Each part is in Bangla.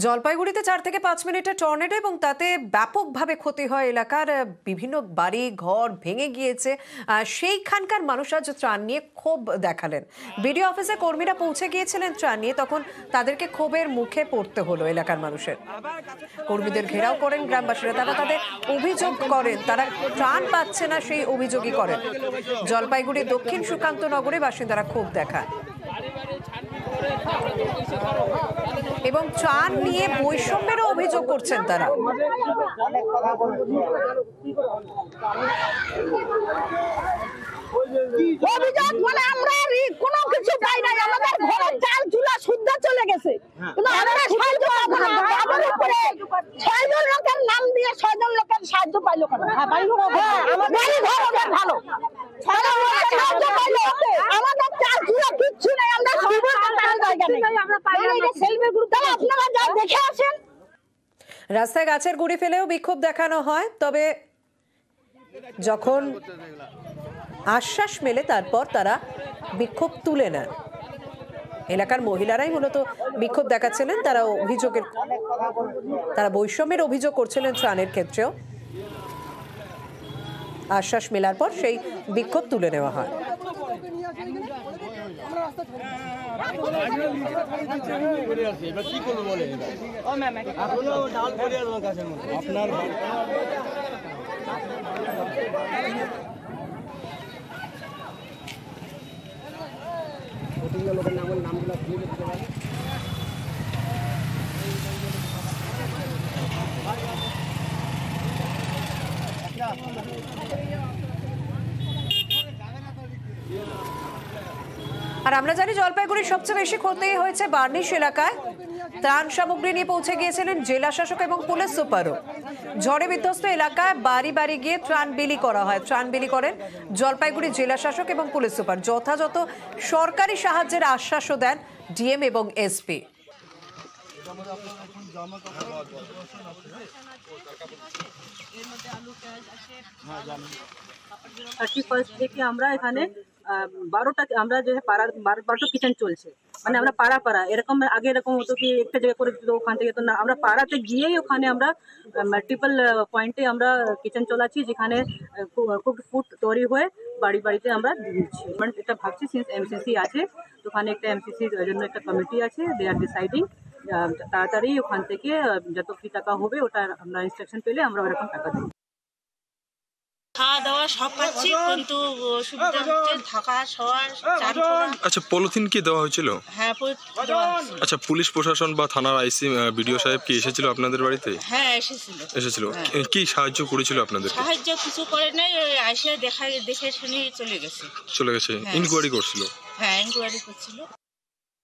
জলপাইগুড়িতে 4 থেকে 5 মিনিটের টর্নেডো এবং তাতে ব্যাপকভাবে ক্ষতি হয়। এলাকার বিভিন্ন বাড়ি ঘর ভেঙে গিয়েছে। সেইখানকার মানুষ আজ ত্রাণ নিয়ে ক্ষোভ দেখালেন। বিডিও অফিসে কর্মীরা পৌঁছে গিয়েছিলেন ত্রাণ নিয়ে, তখন তাদেরকে ক্ষোভের মুখে পড়তে হলো এলাকার মানুষের। কর্মীদের ঘেরাও করেন গ্রামবাসীরা। তারা তাদের অভিযোগ করেন, তারা ত্রাণ পাচ্ছে না, সেই অভিযোগই করেন। জলপাইগুড়ি দক্ষিণ সুকান্ত নগরে বাসিন্দারা ক্ষোভ দেখান এবং ত্রাণ নিয়ে বৈষম্যেরও অভিযোগ করছেন তারা। অভিযোগ মানে আমরা কোনো কিছু পাই নাই, আমাদের ঘরে চাল চুলা শুদ্ধ চলে গেছে, কিন্তু আমরা সাহায্য পাবো না। আমার উপরে 6 জন লোকের নাম দিয়ে 6 জন লোকের সাহায্য পাইলো কেন? হ্যাঁ বাড়ি ঘর আমাদের ভালো, আমাদের চাল চুলা কিচ্ছু নেই, আমরা আপনারা যা দেখে আসেন। রাস্তায় গাছের গুড়ি ফেলেও বিক্ষোভ দেখানো হয়, তবে যখন আশ্বাস মেলে তারপর তারা বিক্ষোভ তুলে নেন। এলাকার মহিলারাই মূলত বিক্ষোভ দেখাচ্ছিলেন। তারা বৈষম্যের অভিযোগ করছিলেন ত্রাণের ক্ষেত্রেও। আশ্বাস মেলার পর সেই বিক্ষোভ তুলে নেওয়া হয়। আর আমরা জানি জলপাইগুড়ির সবচেয়ে বেশি ক্ষতি হয়েছে বার্নিশ এলাকায়। ত্রাণ সামগ্রী নিয়ে পৌঁছে গিয়েছিলেন জেলা শাসক এবং পুলিশ সুপারও। ঝড়ে বিধ্বস্ত এলাকায় বাড়ি বাড়ি গিয়ে ত্রাণ বিলি করা হয়। ত্রাণ বিলি করেন জলপাইগুড়ি জেলা শাসক এবং পুলিশ সুপার। যথাযথ সরকারি সাহায্যের আশ্বাসও দেন ডিএম এবং এসপি। থেকে আমরা এখানে 12টা আমরা যে 12টা কিচেন চলছে, মানে আমরা পাড়া এরকম আগে এরকম হতো কি একটা জায়গা করে দিত, ওখান থেকে তো না, আমরা পাড়াতে গিয়েই ওখানে আমরা মাল্টিপল পয়েন্টে আমরা কিচেন চলাচ্ছি, যেখানে কুকড ফুড তৈরি হয়ে বাড়ি বাড়িতে আমরা দিচ্ছি। এটা ভাবছি সিন্স এমসিসি আছে, তো ওখানে একটা এমসিসির জন্য একটা কমিটি আছে, দে আর ডিসাইডিং তাড়াতাড়ি ওখান থেকে যত কি টাকা হবে ওটা আমরা ইনস্ট্রাকশন পেলে আমরা ওরকম টাকা দেবো। খাওয়া দাওয়া সব পাচ্ছি, কিন্তু সুবিধা হচ্ছে থাকা শোয়া চান করা। আচ্ছা, পলিথিন কি দেওয়া হয়েছিল? হ্যাঁ। আচ্ছা, পুলিশ প্রশাসন বা থানার আইসি বিডিও সাহেব কি এসেছিল আপনাদের বাড়িতে? হ্যাঁ এসেছিল। কি সাহায্য করেছিল আপনাদের? সাহায্য কিছু করে নাই, এসে দেখে শুনে চলে গেছে। ইনকোয়ারি করছিল। হ্যাঁ, ইনকোয়ারি করছিল।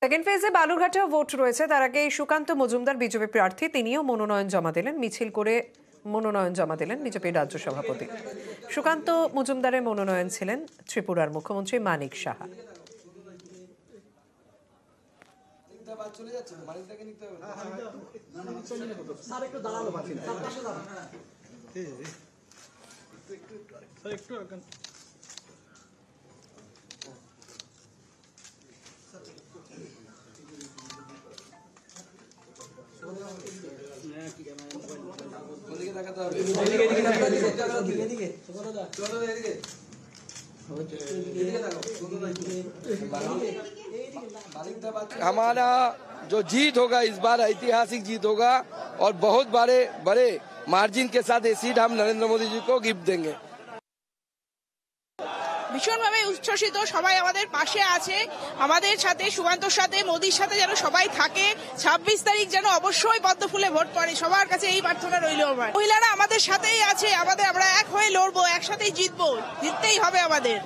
সেকেন্ড ফেজে বালুরঘাটেও ভোট রয়েছে। তার আগে সুকান্ত মজুমদার বিজেপি প্রার্থী, তিনিও মনোনয়ন জমা দিলেন। মিছিল করে মনোনয়ন জমা দিলেন বিজেপির রাজ্য সভাপতি। সুকান্ত মজুমদারের মনোনয়ন ছিলেন ত্রিপুরার মুখ্যমন্ত্রী মানিক সাহা। हमारा जो जीत होगा इस बार ऐतिहासिक जीत होगा और बहुत बड़े मार्जिन के साथ ये सीट हम नरेंद्र मोदी जी को गिफ्ट देंगे। ভীষণভাবে উচ্ছ্বসিত, সবাই আমাদের পাশে আছে, আমাদের সাথে সুকান্তর সাথে মোদির সাথে যেন সবাই থাকে। 26 তারিখ যেন অবশ্যই পদ্ম ফুলে ভোট পড়ে, সবার কাছে এই প্রার্থনা রইল আমার। মহিলারা আমাদের সাথেই আছে, আমরা এক হয়ে লড়বো, একসাথেই জিততেই হবে আমাদের।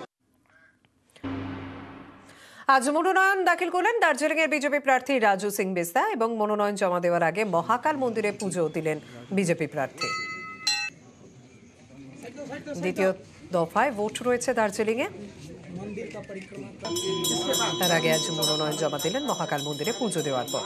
আজ মনোনয়ন দাখিল করলেন দার্জিলিং এর বিজেপি প্রার্থী রাজু সিং বিস্তা এবং মনোনয়ন জমা দেওয়ার আগে মহাকাল মন্দিরে পুজো দিলেন বিজেপি প্রার্থী। দ্বিতীয় দফায় ভোট রয়েছে দার্জিলিং এ। তার আগে আজ মনোনয়ন জমা দিলেন মহাকাল মন্দিরে পুজো দেওয়ার পর।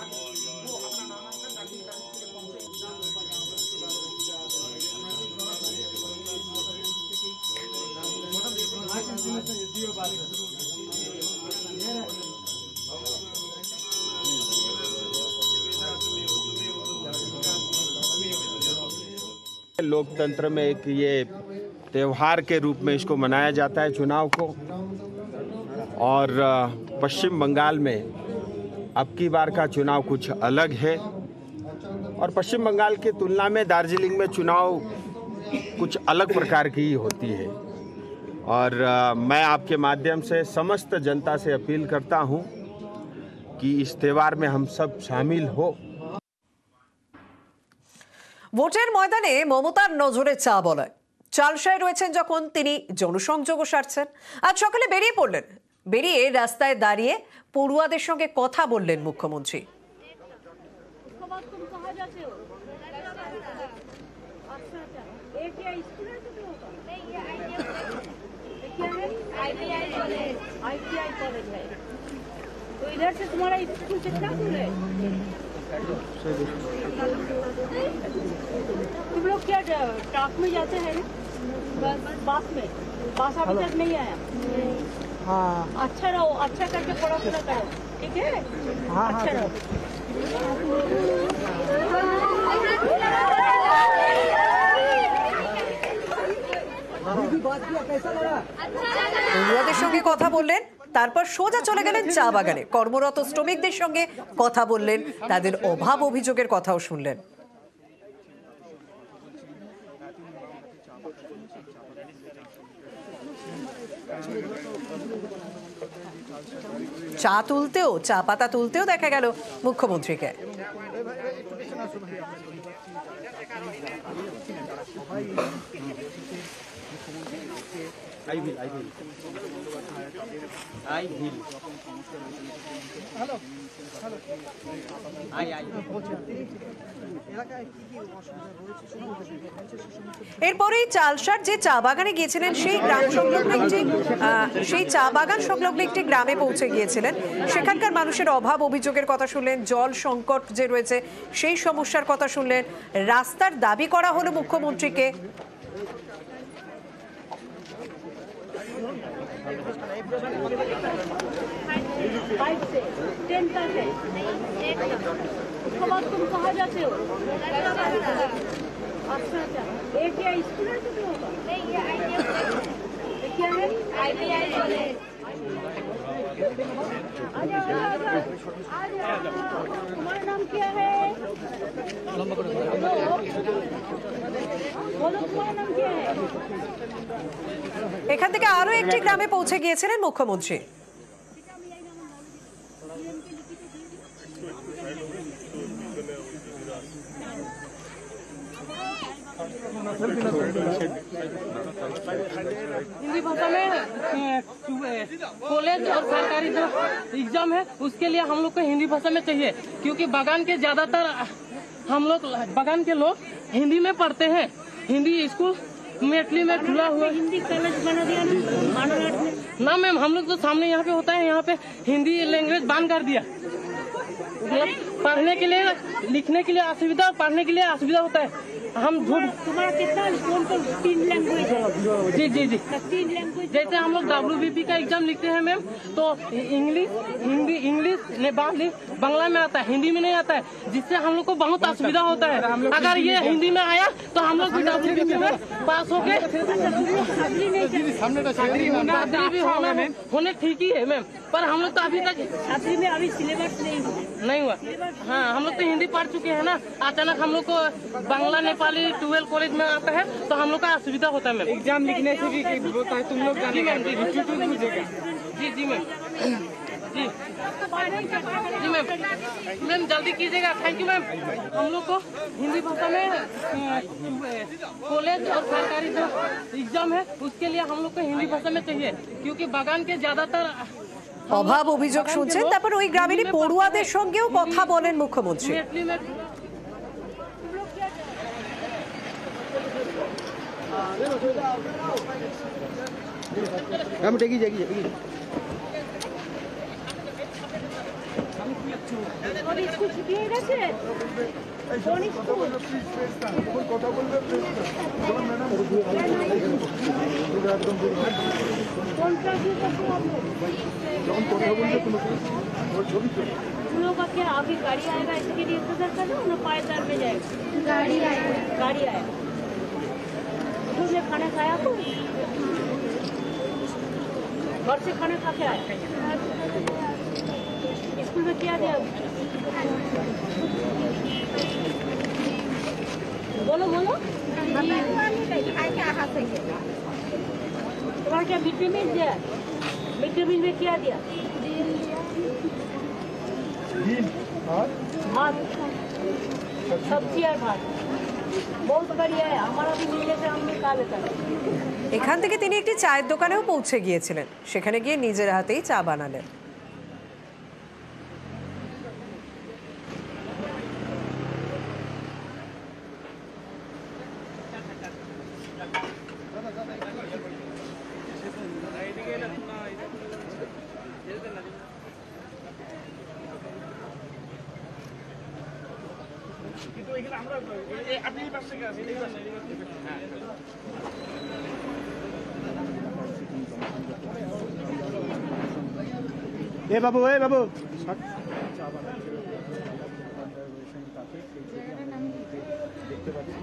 लोकतंत्र में एक ये त्यौहार के रूप में इसको मनाया जाता है चुनाव को। और पश्चिम बंगाल में अब की बार का चुनाव कुछ अलग है और पश्चिम बंगाल की तुलना में दार्जिलिंग में चुनाव कुछ अलग प्रकार की होती है। और मैं आपके माध्यम से समस्त जनता से अपील करता हूं कि इस त्यौहार में हम सब शामिल हो। ভোটের ময়দানে মমতার নজরে চা বলয় চালসায় রয়েছেন যখন তিনি জনসংযোগও সারছেন। আজ সকালে বেরিয়ে পড়লেন, বেরিয়ে রাস্তায় দাঁড়িয়ে পড়ুয়াদের সঙ্গে কথা বললেন মুখ্যমন্ত্রী। तो इधर से तुम्हारा स्कूल कितना दूर है? तुम लोग क्या ट्रक में जाते हैं? बस में? बस अभी तक नहीं आया? हाँ। अच्छा रहो, अच्छा करके पढ़ाशुना करो, ठीक है? हाँ, अच्छा रहो। পড়ুয়াদের সঙ্গে কথা বললেন, তারপর সোজা চলে গেলেন চা বাগানে। কর্মরত শ্রমিকদের সঙ্গে কথা বললেন, তাদের অভাব অভিযোগের কথাও শুনলেন। চা তুলতেও, চা পাতা তুলতেও দেখা গেল মুখ্যমন্ত্রীকে। এরপরেই চালসার যে চা বাগানে গিয়েছিলেন সেই গ্রাম সংলগ্ন সেই চা বাগান সংলগ্ন একটি গ্রামে পৌঁছে গিয়েছিলেন। সেখানকার মানুষের অভাব অভিযোগের কথা শুনলেন, জল সংকট যে রয়েছে সেই সমস্যার কথা শুনলেন, রাস্তার দাবি করা হলো মুখ্যমন্ত্রীকে। उसके बाद तुम कहाँ जाते हो? अच्छा, एक या स्कूल है तुम लोग का? क्या है? ITI college. तुम्हारा नाम क्या है? बोलो तुम्हारा नाम क्या है? এখান থেকে আরো একটি গ্রামে পৌঁছে গিয়েছিলেন মুখ্যমন্ত্রী। हिंदी भाषा में कॉलेज और सरकारी जो एग्जाम है उसके लिए हम लोग को हिंदी भाषा में चाहिए, क्योंकि बगान के ज्यादातर हम लोग बगान के लोग हिंदी में पढ़ते हैं। हिंदी स्कूल मेटली में खुला हुआ हिंदी कॉलेज बना दिया ना मैम, हम लोग तो सामने यहाँ पे होता है, यहाँ पे हिंदी लैंग्वेज बैन कर दिया। पढ़ने के लिए, लिखने के लिए असुविधा, पढ़ने के लिए असुविधा होता है। हम झूठ। तुम्हारा कितना कौन 3 लैंग्वेज है? जी जी जी, 3 लैंग्वेज। जैसे हम लोग WBP का एग्जाम लिखते हैं मैम, तो इंग्लिश, हिंदी, इंग्लिश नेपाली बांग्ला में आता है, हिंदी में नहीं आता है, जिससे हम लोग को बहुत असुविधा होता है। अगर ये हिंदी में आया तो हम लोग WBP में पास हो गए। छात्री भी होने ठीक ही है मैम, पर हम लोग तो अभी तक छात्री में अभी सिलेबस नहीं हुआ। हाँ, हम लोग तो हिंदी पढ़ चुके हैं ना, अचानक हम लोग को बांग्ला नेपाली 12 कॉलेज में आता है तो हम लोग का असुविधा होता है मैम। एग्जाम लिखने से भी होता है, तुम लोग जी मैम, जी जी मैम, जी जी मैम, मैम जल्दी कीजिएगा, थैंक यू मैम। हम लोग को हिंदी भाषा में कॉलेज और सरकारी जो एग्जाम है उसके लिए हम लोग को हिंदी भाषा में चाहिए, क्योंकि बगान के ज्यादातर অভাব অভিযোগ শুনছেন। তারপর ওই গ্রামেরই পড়ুয়াদের সঙ্গেও কথা বলেন মুখ্যমন্ত্রী। तुम लोग का क्या अभी गाड़ी आएगा, इसके लिए इंतजार कर लो ना, पायदार में जाएगा? गाड़ी आएगा। गाड़ी आएगा। से खाना खाया तो घर से खाना खा के आया स्कूल में क्या दिया बोलो बोलो तुम्हारा क्या मिड डे मील दिया मिड डे मील में क्या दिया भात सब्जी और भात बहुत बढ़िया है हमारा भी मिलने से हम निकाल लेते हैं এখান থেকে তিনি একটি চায়ের দোকানেও পৌঁছে গিয়েছিলেন সেখানে গিয়ে নিজের হাতেই চা বানালেন এ বাবু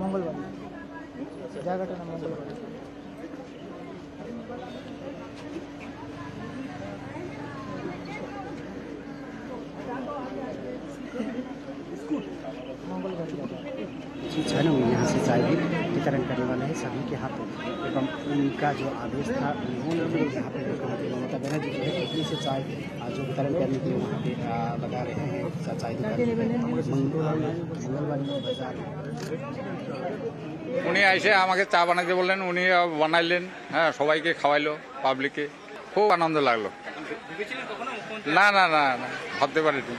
মঙ্গলবার জায়গাটা না মঙ্গলবার है ना वो यहाँ से चाय भी वितरण करने वाले हैं सभी के हाथों एवं उनका जो आदेश था उन्होंने भी यहाँ पे मुख्यमंत्री ममता बनर्जी जो है दिल्ली से चाय जो वितरण करने के लिए वहाँ पे लगा रहे हैं चाय मंगलवार बाजार উনি এসে আমাকে চা বানাতে বললেন উনি বানাইলেন হ্যাঁ সবাইকে খাওয়াইলো পাবলিককে খুব আনন্দ লাগলো না না না না ভাবতে পারিনি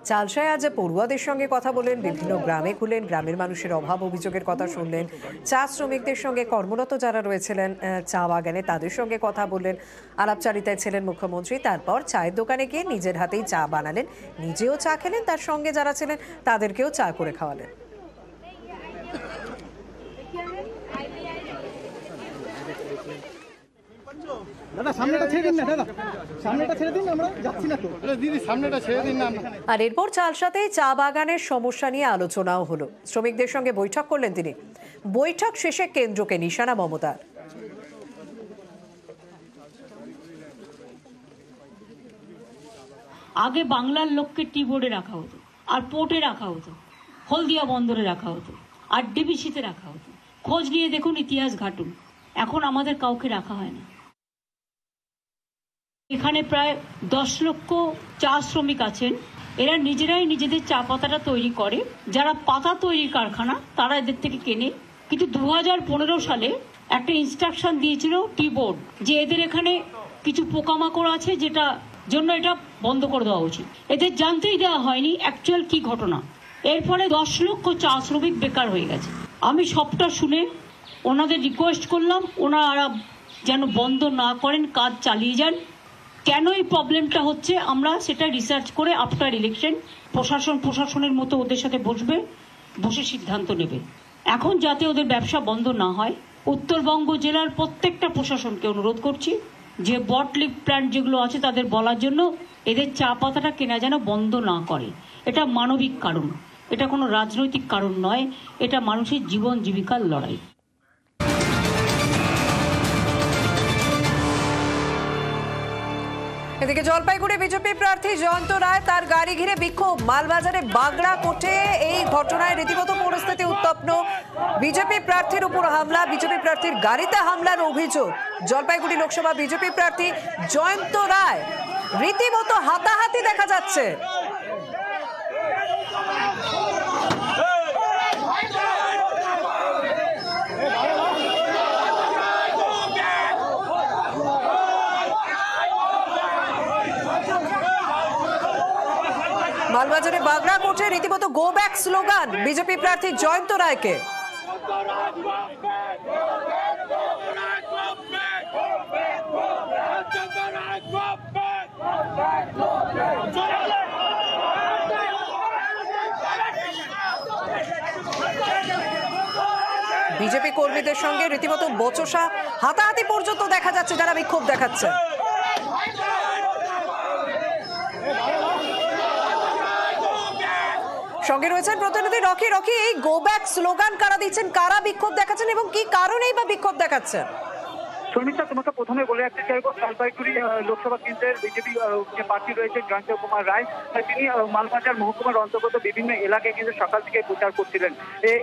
চালসায় আজ পড়ুয়াদের সঙ্গে কথা বলেন বিভিন্ন গ্রামে ঘুরলেন গ্রামের মানুষের অভাব অভিযোগের কথা শুনলেন চা শ্রমিকদের সঙ্গে কর্মরত যারা রয়েছিলেন চা বাগানে তাদের সঙ্গে কথা বললেন আলাপচারিতায় ছিলেন মুখ্যমন্ত্রী তারপর চায়ের দোকানে গিয়ে নিজের হাতেই চা বানালেন নিজেও চা খেলেন তার সঙ্গে যারা ছিলেন তাদেরকেও চা করে খাওয়ালেন দাদা সামনেটা ছেড়ে দিন না দাদা সামনেটা ছেড়ে দিন আমরা যাচ্ছি না তো দিদি সামনেটা ছেড়ে দিন না আর এরপর চালসাতেই চা বাগানের সমস্যা নিয়ে আলোচনাও হলো শ্রমিকদের সঙ্গে বৈঠক করলেন তিনি বৈঠক শেষে কেন্দ্রকে নিশানা মমতার আগে বাংলার লোককে টি বোর্ডে রাখা হতো আর পোর্টে রাখা হতো হলদিয়া বন্দরে রাখা হতো আর ডিবিসিতে রাখা হতো খোঁজ নিয়ে দেখুন ইতিহাস ঘাটুন এখন আমাদের কাউকে রাখা হয় না এখানে প্রায় 10 লক্ষ চা শ্রমিক আছেন এরা নিজেরাই নিজেদের চা পাতাটা তৈরি করে যারা পাতা তৈরির কারখানা তারা এদের থেকে কেনে কিন্তু 2015 সালে একটা ইনস্ট্রাকশন দিয়েছিল টি বোর্ড যে এদের এখানে কিছু পোকামাকড় আছে যেটা জন্য এটা বন্ধ করে দেওয়া উচিত এদের জানতেই দেওয়া হয়নি অ্যাকচুয়াল কি ঘটনা এর ফলে 10 লক্ষ চা শ্রমিক বেকার হয়ে গেছে আমি সবটা শুনে ওনাদের রিকোয়েস্ট করলাম ওনারা যেন বন্ধ না করেন কাজ চালিয়ে যান কেন এই প্রবলেমটা হচ্ছে আমরা সেটা রিসার্চ করে আফটার ইলেকশন প্রশাসনের মতো ওদের সাথে বসে সিদ্ধান্ত নেবে এখন যাতে ওদের ব্যবসা বন্ধ না হয় উত্তরবঙ্গ জেলার প্রত্যেকটা প্রশাসনকে অনুরোধ করছি যে বটলিপ প্ল্যান্ট যেগুলো আছে তাদের বলার জন্য এদের চা পাতাটা কেনা যেন বন্ধ না করে এটা মানবিক কারণ এটা কোনো রাজনৈতিক কারণ নয় এটা মানুষের জীবন জীবিকার লড়াই এদিকে জলপাইগুড়ি বিজেপি প্রার্থী জয়ন্ত রায় তার গাড়ি ঘিরে বিক্ষোভ মালবাজারে বাগড়া কোর্টে এই ঘটনায় রীতিমতো পরিস্থিতি উত্তপ্ত বিজেপি প্রার্থীর উপর হামলা বিজেপি প্রার্থীর গাড়িতে হামলার অভিযোগ জলপাইগুড়ি লোকসভা বিজেপি প্রার্থী জয়ন্ত রায় রীতিমতো হাতাহাতি দেখা যাচ্ছে মালবাজারে বাগড়া কোর্টে রীতিমতো গো ব্যাক স্লোগান বিজেপি প্রার্থী জয়ন্ত রায়কে বিজেপি কর্মীদের সঙ্গে রীতিমতো বচসা হাতাহাতি পর্যন্ত দেখা যাচ্ছে যারা বিক্ষোভ দেখাচ্ছে সঙ্গে রয়েছেন প্রতিনিধি রকি। রকি, এই গো ব্যাক স্লোগান কারা দিচ্ছেন, কারা বিক্ষোভ দেখাচ্ছেন এবং কি কারণেই বা বিক্ষোভ দেখাচ্ছেন? শর্মিষ্ঠা, তোমাকে প্রথমে বলে রাখতে চাইবো, জলপাইগুড়ি লোকসভা কেন্দ্রের বিজেপি যে প্রার্থী রয়েছে জয়ন্ত কুমার রায়, তিনি মালবাজার মহকুমার অন্তর্গত বিভিন্ন এলাকায় কিন্তু সকাল থেকে প্রচার করছিলেন।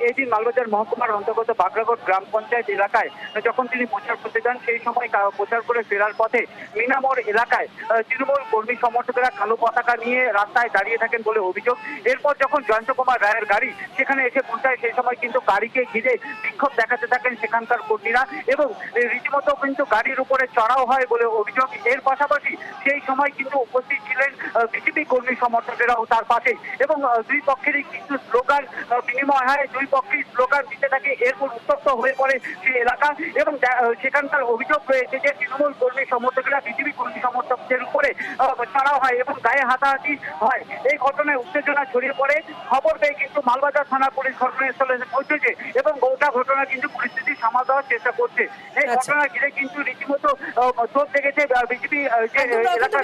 এই দিন মালবাজার মহকুমার অন্তর্গত বাগরাগড় গ্রাম পঞ্চায়েত এলাকায় যখন তিনি প্রচার করতে যান, সেই সময় প্রচার করে ফেরার পথে মিনামোড় এলাকায় তৃণমূল কর্মী সমর্থকেরা কালো পতাকা নিয়ে রাস্তায় দাঁড়িয়ে থাকেন বলে অভিযোগ। এরপর যখন জয়ন্ত কুমার রায়ের গাড়ি সেখানে এসে পৌঁছায়, সেই সময় কিন্তু গাড়িকে ঘিরে বিক্ষোভ দেখাতে থাকেন সেখানকার কর্মীরা এবং রীতিমতো কিন্তু গাড়ির উপরে চড়াও হয় বলে অভিযোগ। এর পাশাপাশি সেই সময় কিন্তু উপস্থিত ছিলেন বিজেপি কর্মী সমর্থকেরাও তার পাশে এবং দুই পক্ষেরই কিন্তু স্লোগান বিনিময় হয়, দুই পক্ষের স্লোগান দিতে থাকে। এরপর উত্তপ্ত হয়ে পড়ে সেই এলাকা এবং সেখানকার অভিযোগ রয়েছে যে তৃণমূল কর্মী সমর্থকেরা বিজেপি কর্মী সমর্থকদের উপরে চড়াও হয় এবং গায়ে হাতাহাতি হয়। এই ঘটনায় উত্তেজনা ছড়িয়ে পড়ে। খবর পেয়ে কিন্তু মালবাজার থানা পুলিশ ঘটনাস্থলে পৌঁছেছে এবং গোটা ঘটনা কিন্তু পরিস্থিতি সামাল দেওয়ার চেষ্টা করছে। এই ঘটনা ঘিরে কিন্তু রীতিমতো তোপ দেখেছে বিজেপি।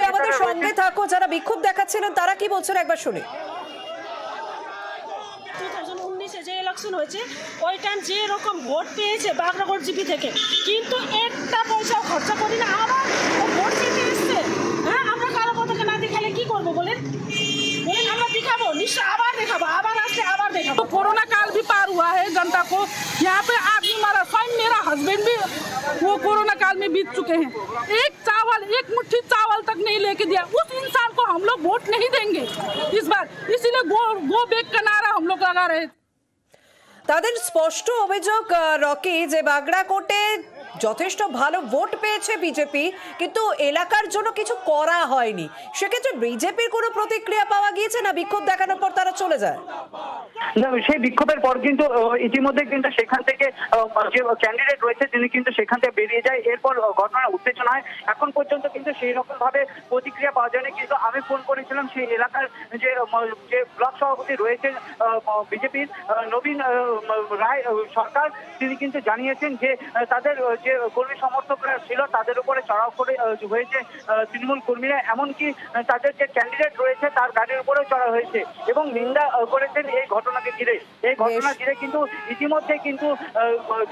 আমাদের সঙ্গে থাকো, যারা বিক্ষোভ দেখাচ্ছিলেন তারা কি বলছেন একবার শুনি। 2019-এ যে ইলেকশন হয়েছে ওই টাইম যে রকম ভোট পেয়েছে বাগরাগড় জিপি থেকে, কিন্তু একটা পয়সাও খরচা করি না, আবার ভোট পেতে এসছে। হ্যাঁ, আমরা কালো পতাকা না দেখালে কি করবো বলেন? আমরা दिखाबो, निश्चय आबार दिखाबो, आबार आके आबार दिखाबो। तो कोरोना काल भी पार हुआ है जनता को, यहाँ पे आदमी मारा, स्वयं मेरा हस्बैंड भी वो कोरोना काल में बीत चुके हैं। एक मुट्ठी चावल तक नहीं लेके दिया। उस इंसान को हम लोग वोट नहीं देंगे इस बार, इसीलिए गो बैक का नारा हम लोग लगा रहे। তাদের স্পষ্ট অভিযোগ রকি যে বাগড়াকোটে যথেষ্ট ভালো ভোট পেয়েছে বিজেপি, কিন্তু এলাকার জন্য কিছু করা হয়নি। সেক্ষেত্রে বিজেপির কোনো প্রতিক্রিয়া পাওয়া গিয়েছে না? বিক্ষোভ দেখানোর পর তারা চলে যায়। সেই বিক্ষোভের পর কিন্তু ইতিমধ্যে কিন্তু সেখান থেকে যে ক্যান্ডিডেট রয়েছে তিনি কিন্তু সেখান থেকে বেরিয়ে যায়। এরপর ঘটনা উত্তেজনা হয়। এখন পর্যন্ত কিন্তু সেই রকম ভাবে প্রতিক্রিয়া পাওয়া যায়নি। কিন্তু আমি ফোন করেছিলাম সেই এলাকার যে ব্লক সভাপতি রয়েছেন বিজেপির নবীন রায় সরকার, তিনি কিন্তু জানিয়েছেন যে তাদের যে কর্মী সমর্থকরা ছিল তাদের উপরে চড়াও করে হয়েছে তৃণমূল কর্মীরা, এমনকি তাদের যে ক্যান্ডিডেট রয়েছে তার গাড়ির উপরেও চড়া হয়েছে এবং নিন্দা করেছেন এই ঘটনাকে ঘিরে। এই ঘটনা ঘিরে কিন্তু ইতিমধ্যে কিন্তু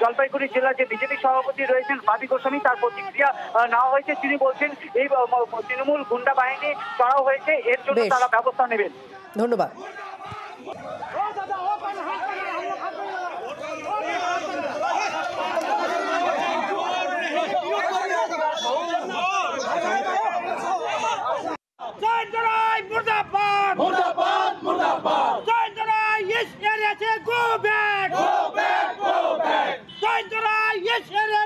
জলপাইগুড়ি জেলার যে বিজেপি সভাপতি রয়েছেন বাবি গোস্বামী, তার প্রতিক্রিয়া নেওয়া হয়েছে। তিনি বলছেন এই তৃণমূল গুন্ডা বাহিনী চড়াও হয়েছে, এর জন্য তারা ব্যবস্থা নেবেন। ধন্যবাদ। Yes, area